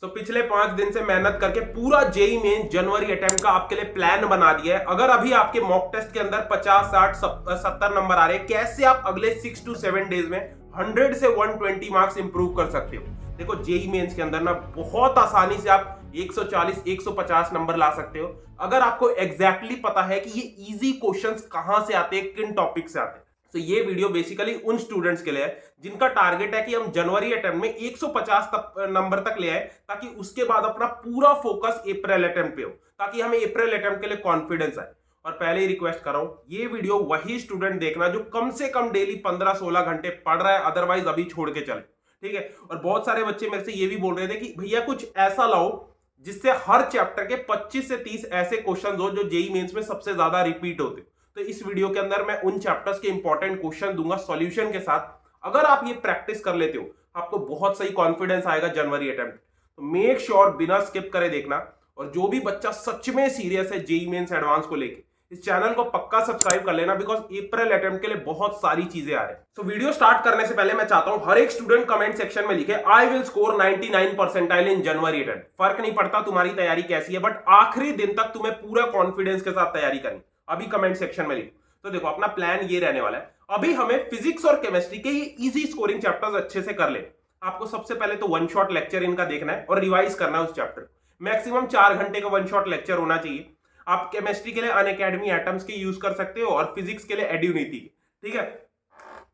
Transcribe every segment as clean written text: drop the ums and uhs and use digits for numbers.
पिछले 5 दिन से मेहनत करके पूरा जेई मेन जनवरी अटेम्प्ट का आपके लिए प्लान बना दिया है। अगर अभी आपके मॉक टेस्ट के अंदर 50, 60, 70 नंबर आ रहे हैं, कैसे आप अगले 6 to 7 डेज में 100 से 120 मार्क्स इंप्रूव कर सकते हो। देखो जेई मेंस के अंदर ना बहुत आसानी से आप 140, 150 नंबर ला सकते हो अगर आपको एग्जैक्टली पता है कि ये इजी क्वेश्चंस कहां से आते हैं, किन टॉपिक से आते हैं। तो ये वीडियो बेसिकली उन स्टूडेंट्स के लिए है जिनका टारगेट है कि हम जनवरी अटेम्प्ट में 150 नंबर तक ले आए, ताकि उसके बाद अपना पूरा फोकस अप्रैल अटेम्प्ट पे हो, ताकि हमें अप्रैल अटेम्प्ट के लिए कॉन्फिडेंस आए। और पहले ही रिक्वेस्ट कर रहा हूं, ये वीडियो वही स्टूडेंट देखना जो कम से कम डेली 15-16 घंटे पढ़ रहा है, अदरवाइज अभी छोड़ के चले। ठीक है। और बहुत सारे बच्चे मेरे से ये भी बोल रहे थे कि भैया कुछ ऐसा लाओ जिससे हर चैप्टर के 25 से 30 ऐसे क्वेश्चन हो जो जेई मेंस में सबसे ज्यादा रिपीट होते। तो इस वीडियो के अंदर मैं उन चैप्टर्स के इंपॉर्टेंट क्वेश्चन दूंगा सॉल्यूशन के साथ। अगर आप ये प्रैक्टिस कर लेते हो आपको बहुत सही कॉन्फिडेंस आएगा जनवरी अटेम्प्ट। तो मेक श्योर बिना स्किप करे देखना। और जो भी बच्चा सच में सीरियस है जेई मेंस एडवांस को लेके, इस चैनल को पक्का सब्सक्राइब कर लेना, बिकॉज अप्रैल अटेम्प्ट के लिए बहुत सारी चीजें आ रही है। तो वीडियो स्टार्ट करने से पहले मैं चाहता हूं हर एक स्टूडेंट कमेंट सेक्शन में लिखे I will score 99 percentile in January attempt. फर्क नहीं पड़ता तुम्हारी तैयारी कैसी है, बट आखिरी दिन तक तुम्हें पूरा कॉन्फिडेंस के साथ तैयारी करनी। अभी कमेंट सेक्शन में लिखो। तो देखो अपना प्लान ये रहने वाला है, अभी हमें फिजिक्स और केमिस्ट्री के ये इजी स्कोरिंग चैप्टर्स अच्छे से कर ले। आपको सबसे पहले तो वन शॉट लेक्चर इनका देखना है और रिवाइज करना है उस चैप्टर। मैक्सिमम 4 घंटे का वन शॉट लेक्चर होना चाहिए। आप केमिस्ट्री के लिए अनअकैडमी एटम्स के यूज कर सकते हो और फिजिक्स के लिए एड्यूनीति के। ठीक है।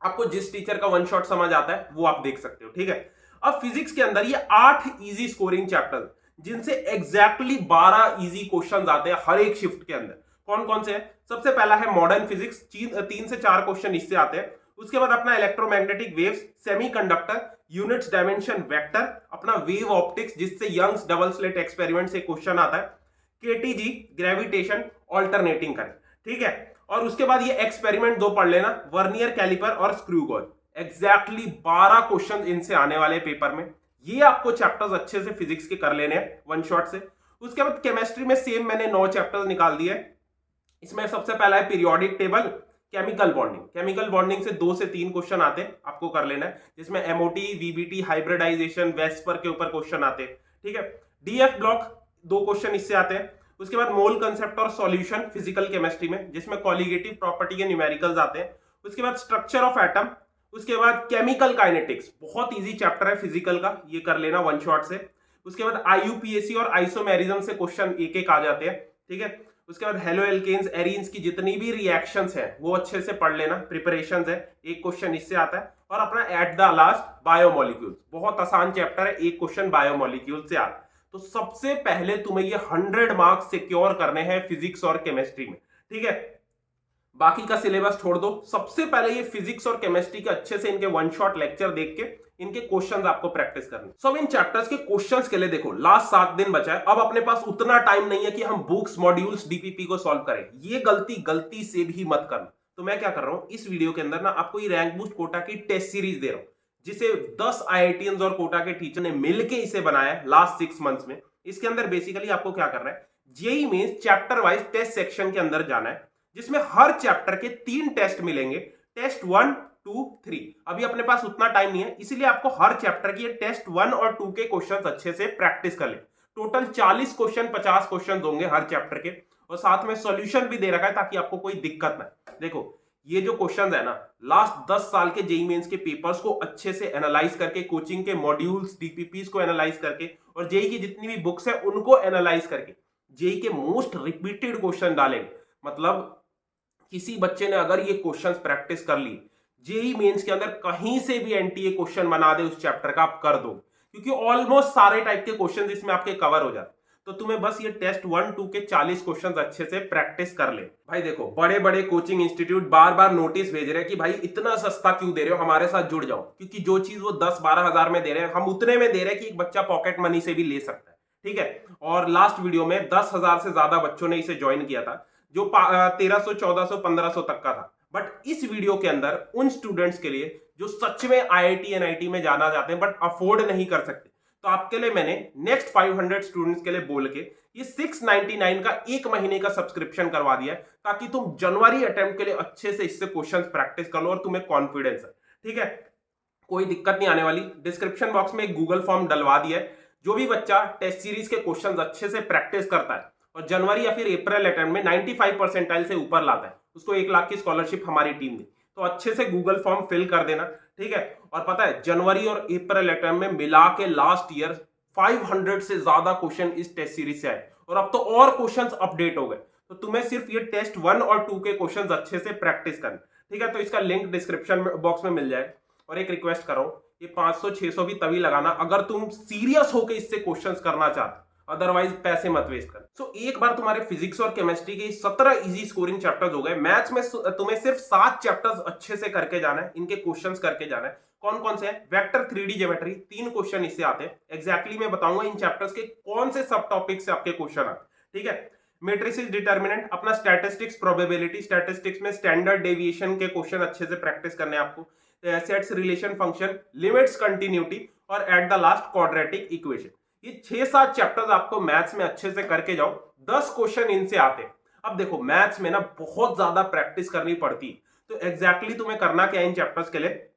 आपको जिस टीचर का वन शॉट समझ आता है वो आप देख सकते हो। ठीक है। अब फिजिक्स के अंदर ये 8 इजी स्कोरिंग चैप्टर जिनसे एग्जैक्टली 12 इजी क्वेश्चन आते हैं हर एक शिफ्ट के अंदर। कौन कौन से हैं? सबसे पहला है मॉडर्न फिजिक्स, 3 से 4 क्वेश्चन इससे आते हैं। उसके बाद अपना electromagnetic waves, semiconductor, units dimension vector, अपना वेव ऑप्टिक्स जिससे यंग्स डबल स्लिट एक्सपेरिमेंट से क्वेश्चन आता है, केटीजी ग्रेविटेशन, ऑल्टरनेटिंग करंट। ठीक है। और उसके बाद ये एक्सपेरिमेंट 2 पढ़ लेना, वर्नियर कैलिपर और स्क्रू गॉज। एग्जैक्टली 12 क्वेश्चन इनसे आने वाले पेपर में। ये आपको चैप्टर्स अच्छे से फिजिक्स के कर लेने हैं वन शॉट से। उसके बाद केमिस्ट्री में सेम मैंने 9 चैप्टर्स निकाल दिए। इसमें सबसे पहला है periodic table, chemical bonding. Chemical bonding से 2 से 3 क्वेश्चन आते हैं, आपको कर लेना है, जिसमें एमओटी, वीबीटी, हाइब्रिडाइजेशन, वेस्पर के ऊपर क्वेश्चन आते हैं। ठीक है। डीएफ ब्लॉक 2 क्वेश्चन इससे आते हैं। उसके बाद मोल कंसेप्ट और सॉल्यूशन फिजिकल केमिस्ट्री में, जिसमें कॉलिगेटिव प्रॉपर्टी के न्यूमेरिकल्स आते हैं। उसके बाद स्ट्रक्चर ऑफ एटम। उसके बाद केमिकल काइनेटिक्स, बहुत इजी चैप्टर है फिजिकल का, ये कर लेना वन शॉट से। उसके बाद आईयूपीएसी और आइसोमेरिज्म से क्वेश्चन एक एक आ जाते हैं। ठीक है। उसके बाद हेलो एल्केन्स, एरीन्स की जितनी भी रिएक्शंस हैं वो अच्छे से पढ़ लेना, प्रिपरेशंस है, एक क्वेश्चन इससे आता है। और अपना एट द लास्ट बायोमोलिक्यूल्स, बहुत आसान चैप्टर है, एक क्वेश्चन बायोमोलिक्यूल से आता है। तो सबसे पहले तुम्हें ये 100 मार्क्स सिक्योर करने हैं फिजिक्स और केमिस्ट्री में। ठीक है। बाकी का सिलेबस छोड़ दो, सबसे पहले ये फिजिक्स और केमिस्ट्री के अच्छे से इनके वन शॉट लेक्चर देख के इनके क्वेश्चंस आपको प्रैक्टिस करने। अब इन चैप्टर्स के क्वेश्चंस के लिए देखो लास्ट 7 दिन बचा है। अब अपने पास उतना टाइम नहीं है कि हम बुक्स, मॉड्यूल्स, डीपीपी को सॉल्व करें। ये गलती से भी मत करना। तो मैं क्या कर रहा हूं, इस वीडियो के अंदर ना आपको ये रैंक बूस्ट कोटा की टेस्ट सीरीज दे रहा हूं, जिसे 10 आईआईटीएंस और कोटा के टीचर ने मिलकर इसे बनाया है लास्ट 6 मंथ्स में। इसके अंदर बेसिकली आपको क्या करना है, JEE Mains chapter wise test section के अंदर जाना है, जिसमें हर चैप्टर के 3 टेस्ट मिलेंगे, टेस्ट 1, 2, 3। अभी अपने पास उतना टाइम नहीं है, इसलिए आपको हर चैप्टर की टेस्ट 1 और 2 के क्वेश्चंस अच्छे से प्रैक्टिस कर ले। टोटल 40 क्वेश्चन, 50 क्वेश्चन होंगे हर चैप्टर के, और साथ में सॉल्यूशन भी दे रखा है ताकि आपको कोई दिक्कत ना। देखो ये जो क्वेश्चंस है ना, लास्ट 10 साल के जेई मेंस के पेपर्स को अच्छे से एनालाइज करके, कोचिंग के मॉड्यूल्स, डीपीपीस को एनालाइज करके, और जेई की जितनी भी बुक्स है उनको एनालाइज करके जेई के मोस्ट रिपीटेड क्वेश्चन डालेंगे। मतलब किसी बच्चे ने अगर ये क्वेश्चंस प्रैक्टिस कर ली, जेई मेंस के अंदर कहीं से भी एनटीए क्वेश्चन बना दे उस चैप्टर का, आप कर दो, क्योंकि ऑलमोस्ट सारे टाइप के क्वेश्चंस इसमें आपके कवर हो जाते। तो तुम्हें बस ये टेस्ट 1, 2 के 40 क्वेश्चंस अच्छे से प्रैक्टिस कर ले। भाई देखो बड़े बड़े कोचिंग इंस्टीट्यूट बार बार नोटिस भेज रहे हैं कि भाई इतना सस्ता क्यों दे रहे हो, हमारे साथ जुड़ जाओ, क्योंकि जो चीज वो 10-12 हजार में दे रहे हैं हम उतने में दे रहे हैं कि एक बच्चा पॉकेट मनी से भी ले सकता है। ठीक है। और लास्ट वीडियो में 10,000 से ज्यादा बच्चों ने इसे ज्वाइन किया था, जो 1300, 1400, 1500 तक का था। बट इस वीडियो के अंदर उन स्टूडेंट्स के लिए जो सच में आईआईटी, एनआईटी में जाना चाहते हैं बट अफोर्ड नहीं कर सकते, तो आपके लिए मैंने नेक्स्ट 500 स्टूडेंट्स के लिए बोल के ये 699 का 1 महीने का सब्सक्रिप्शन करवा दिया है, ताकि तुम जनवरी अटेम्प्ट के लिए अच्छे से इससे क्वेश्चंस प्रैक्टिस कर लो और तुम्हें कॉन्फिडेंस है। ठीक है। कोई दिक्कत नहीं आने वाली। डिस्क्रिप्शन बॉक्स में एक गूगल फॉर्म डलवा दिया है, जो भी बच्चा टेस्ट सीरीज के क्वेश्चंस अच्छे से प्रैक्टिस करता है और जनवरी या फिर अप्रैल अटेम्प्ट में 95 परसेंटाइल से ऊपर लाता है, उसको 1 लाख की स्कॉलरशिप हमारी टीम दी। तो अच्छे से गूगल फॉर्म फिल कर देना, ठीक है। और पता है जनवरी और अप्रैल अटेम्प्ट में मिला के लास्ट ईयर 500 से ज्यादा क्वेश्चन इस टेस्ट सीरीज से आए और अब तो और क्वेश्चंस अपडेट हो गए। तो तुम्हें सिर्फ ये टेस्ट 1 और 2 के क्वेश्चंस अच्छे से प्रैक्टिस करना, ठीक है। तो इसका लिंक डिस्क्रिप्शन बॉक्स में मिल जाएगा। और एक रिक्वेस्ट कर रहा हूं, ये 500-600 भी तभी लगाना अगर तुम सीरियस होकर इससे क्वेश्चंस करना चाहते, अदरवाइज पैसे मत वेस्ट कर। सो एक बार तुम्हारे फिजिक्स और केमिस्ट्री के 17 इजी स्कोरिंग चैप्टर्स हो गए। मैथ्स में तुम्हें सिर्फ 7 चैप्टर्स अच्छे से करके जाना है, इनके क्वेश्चंस करके जाना है। कौन कौन से हैं? वेक्टर 3D ज्योमेट्री 3 क्वेश्चन इससे आते हैं। एग्जैक्टली मैं बताऊंगा इन चैप्टर्स के कौन से सब टॉपिक से आपके क्वेश्चन आते, ठीक है। मैट्रिसेस डिटर्मिनेंट, अपना स्टैटिस्टिक्स प्रोबेबिलिटी, स्टैटिस्टिक्स में स्टैंडर्ड डेविएशन के क्वेश्चन अच्छे से प्रैक्टिस करने आपको, sets relation function, limits continuity और at the last quadratic equation. ये 6-7 चैप्टर्स आपको मैथ्स में अच्छे से करके जाओ, 10 क्वेश्चन इनसे आते हैं। अब देखो मैथ्स में ना बहुत ज्यादा प्रैक्टिस करनी पड़ती, तो एग्जैक्टली तुम्हें करना क्या इन चैप्टर्स के लिए,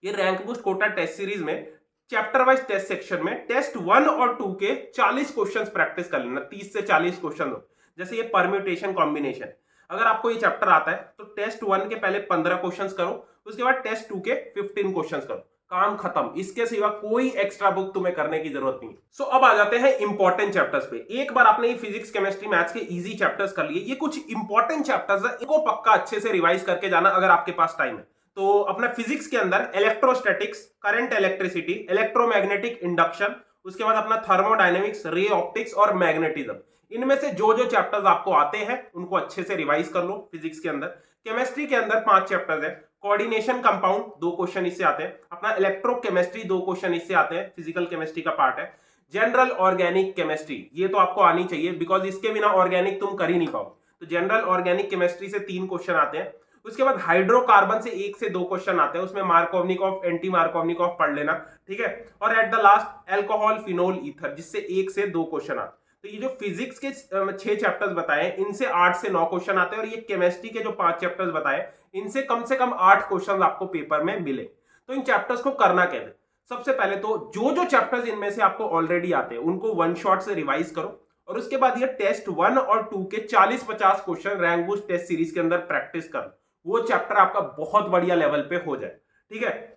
ये rank boost Kota test series में चैप्टर वाइज टेस्ट सेक्शन में टेस्ट 1 और 2 के 40 क्वेश्चंस प्रैक्टिस कर लेना, 30 से 40 क्वेश्चन हो। जैसे ये परम्यूटेशन कॉम्बिनेशन, अगर आपको ये चैप्टर आता है तो टेस्ट 1 के पहले 15 क्वेश्चंस करो, उसके बाद टेस्ट 2 के 15 क्वेश्चंस करो, काम खत्म। इसके सिवा कोई एक्स्ट्रा बुक तुम्हें करने की जरूरत नहीं। सो अब आ जाते हैं इंपॉर्टेंट चैप्टर्स पे। एक बार आपने ये फिजिक्स केमिस्ट्री मैथ्स के इजी चैप्टर्स कर लिए, ये कुछ इंपॉर्टेंट चैप्टर्स है, इनको पक्का अच्छे से रिवाइज करके जाना अगर आपके पास टाइम है। तो अपना फिजिक्स के अंदर electrostatics, current electricity, electromagnetic induction, उसके बाद अपना थर्मोडायनेमिक्स, रे ऑप्टिक्स और मैग्नेटिज्म, इनमें से जो जो चैप्टर्स आपको आते हैं उनको अच्छे से रिवाइज कर लो फिजिक्स के अंदर। केमिस्ट्री के अंदर 5 चैप्टर्स है। कोऑर्डिनेशन कंपाउंड 2 क्वेश्चन इससे आते हैं। अपना इलेक्ट्रोकेमिस्ट्री 2 क्वेश्चन इससे आते हैं, फिजिकल केमिस्ट्री का पार्ट है। जनरल ऑर्गेनिक केमिस्ट्री, ये तो आपको आनी चाहिए बिकॉज इसके बिना ऑर्गेनिक तुम कर ही नहीं पाओ। तो जनरल ऑर्गेनिक केमिस्ट्री से 3 क्वेश्चन आते हैं। उसके बाद हाइड्रोकार्बन से 1 से 2 क्वेश्चन आते हैं, उसमें मार्कोवनिकॉफ, एंटी मार्कोवनिकॉफ पढ़ लेना, ठीक है। और at the last alcohol, phenol, ether, जिससे 1 से 2 क्वेश्चन आते हैं। तो ये जो फिजिक्स के 6 चैप्टर्स बताए इनसे 8 से 9 क्वेश्चन आते हैं, और ये केमिस्ट्री के जो 5 चैप्टर्स बताए इनसे कम से कम 8 क्वेश्चन आपको पेपर में मिले। तो इन चैप्टर्स को करना कैसे? सबसे पहले तो जो जो चैप्टर्स इनमें से आपको ऑलरेडी आते हैं उनको 1 शॉट से रिवाइज करो, और उसके बाद ये टेस्ट 1 और 2 के 40-50 question rank boost test series के अंदर प्रैक्टिस करो। वो चैप्टर आपका बहुत बढ़िया लेवल पे हो जाए, ठीक है।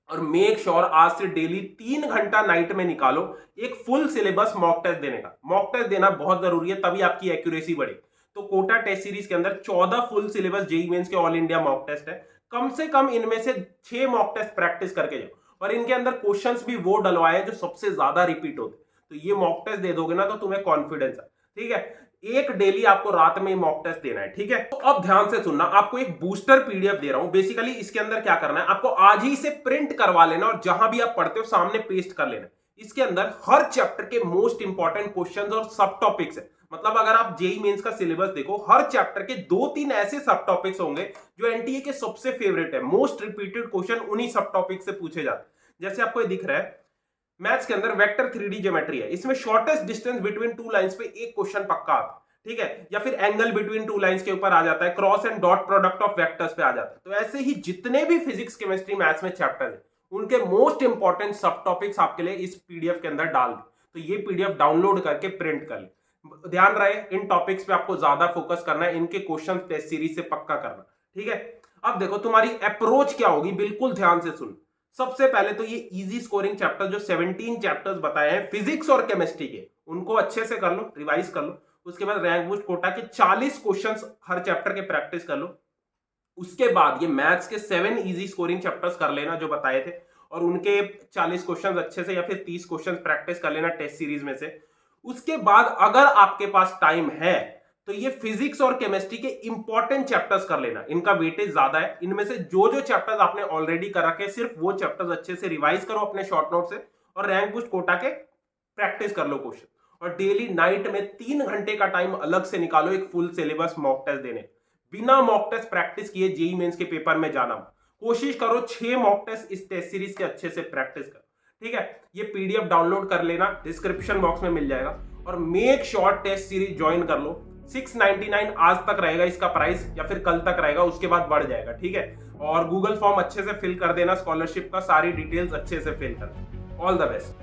और मेक श्योर आज से डेली 3 घंटा नाइट में निकालो एक फुल सिलेबस मॉक टेस्ट देने का। मॉक टेस्ट देना बहुत जरूरी है, तभी आपकी एक्यूरेसी बढ़े। तो कोटा टेस्ट सीरीज के अंदर 14 फुल सिलेबस जेईई मेंस के ऑल इंडिया मॉक टेस्ट है। कम से कम इनमें से 6 मॉक टेस्ट प्रैक्टिस करके जाओ, और इनके अंदर क्वेश्चंस भी वो डलवाए जो सबसे ज्यादा रिपीट होते। तो ये मॉक टेस्ट दे दोगे ना तो तुम्हें कॉन्फिडेंस है, ठीक है। एक डेली आपको रात में मॉक टेस्ट देना है, ठीक है। तो अब ध्यान से सुनना, आपको एक बूस्टर पीडीएफ दे रहा हूं। बेसिकली इसके अंदर क्या करना है, आपको आज ही इसे प्रिंट करवा लेना और जहां भी आप पढ़ते हो सामने पेस्ट कर लेना। इसके अंदर हर चैप्टर के मोस्ट इंपॉर्टेंट क्वेश्चंस और सब टॉपिक्स है। मतलब अगर आप जेईई मेंस का सिलेबस देखो, हर चैप्टर के 2-3 ऐसे सब टॉपिक्स होंगे जो एनटीए के सबसे फेवरेट है, मोस्ट रिपीटेड क्वेश्चन उन्हीं सब टॉपिक से पूछे जाते हैं। जैसे आपको ये दिख रहा है, मैथ्स के अंदर वेक्टर 3D ज्योमेट्री है, इसमें शॉर्टेस्ट डिस्टेंस बिटवीन 2 लाइंस पे एक क्वेश्चन पक्का आता है, ठीक है। या फिर एंगल बिटवीन 2 लाइंस के ऊपर आ जाता है, cross and dot product of vectors पे आ जाता है। तो ऐसे ही जितने भी फिजिक्स केमिस्ट्री मैथ्स में चैप्टर है उनके मोस्ट इंपॉर्टेंट सब टॉपिक्स आपके लिए इस पीडीएफ के अंदर डाल दे। तो ये पीडीएफ डाउनलोड करके प्रिंट कर ले। ध्यान रहे इन टॉपिक्स पे आपको ज्यादा फोकस करना है, इनके क्वेश्चन टेस्ट सीरीज से पक्का करना, ठीक है। अब देखो तुम्हारी अप्रोच क्या होगी, बिल्कुल ध्यान से सुन। सबसे पहले तो ये इजी स्कोरिंग चैप्टर जो 17 चैप्टर्स बताए हैं फिजिक्स और केमिस्ट्री के, उनको अच्छे से कर लो, रिवाइज कर लो। उसके बाद रैंक बूस्ट कोटा के 40 क्वेश्चंस हर चैप्टर के प्रैक्टिस कर लो। उसके बाद ये मैथ्स के 7 इजी स्कोरिंग चैप्टर्स कर लेना जो बताए थे, और उनके 40 क्वेश्चंस अच्छे से या फिर 30 क्वेश्चंस प्रैक्टिस कर लेना टेस्ट सीरीज में से। उसके बाद अगर आपके पास टाइम है तो ये फिजिक्स और केमिस्ट्री के इंपॉर्टेंट चैप्टर्स कर लेना, इनका वेटेज ज्यादा है। इनमें से जो जो चैप्टर्स आपने ऑलरेडी कर रखे हैं सिर्फ वो चैप्टर्स अच्छे से रिवाइज करो अपने शॉर्ट नोट से, और रैंक बूस्ट कोटा के प्रैक्टिस कर लो क्वेश्चन। और डेली नाइट में 3 घंटे का टाइम अलग से निकालो एक फुल सिलेबस मॉक टेस्ट देने। बिना मॉक टेस्ट प्रैक्टिस किए जेईई मेंस के पेपर में जाना, कोशिश करो 6 मॉक टेस्ट इस टेस्ट सीरीज के अच्छे से प्रैक्टिस करो, ठीक है। ये पीडीएफ डाउनलोड कर लेना, डिस्क्रिप्शन बॉक्स में मिल जाएगा। और make sure test series join कर लो। 699 आज तक रहेगा इसका प्राइस, या फिर कल तक रहेगा, उसके बाद बढ़ जाएगा, ठीक है। और गूगल फॉर्म अच्छे से फिल कर देना, स्कॉलरशिप का सारी डिटेल्स अच्छे से फिल कर। All the best.